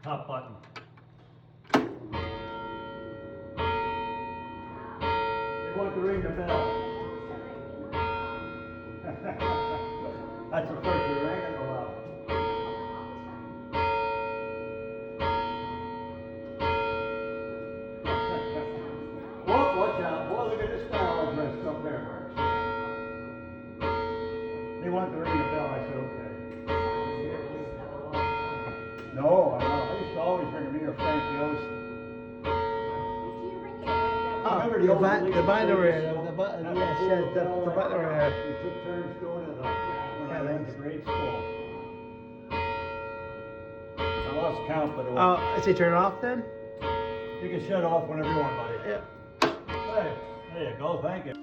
top button. They want to ring the bell. That's the first we rang it a while. Whoa, watch out. Boy, look at this style dressed up there. They want to ring the bell. I said, okay. No, I know. I used to always ring them here, Frankie Oast. Remember the old the league button over days? here, the button, Had yes, little yes, the bell button over here. We took turns doing it when I went to grade school. I lost count, but it was. Oh, is it turn off then? You can shut off whenever you want, buddy. Yeah. Hey, there you go. Thank you.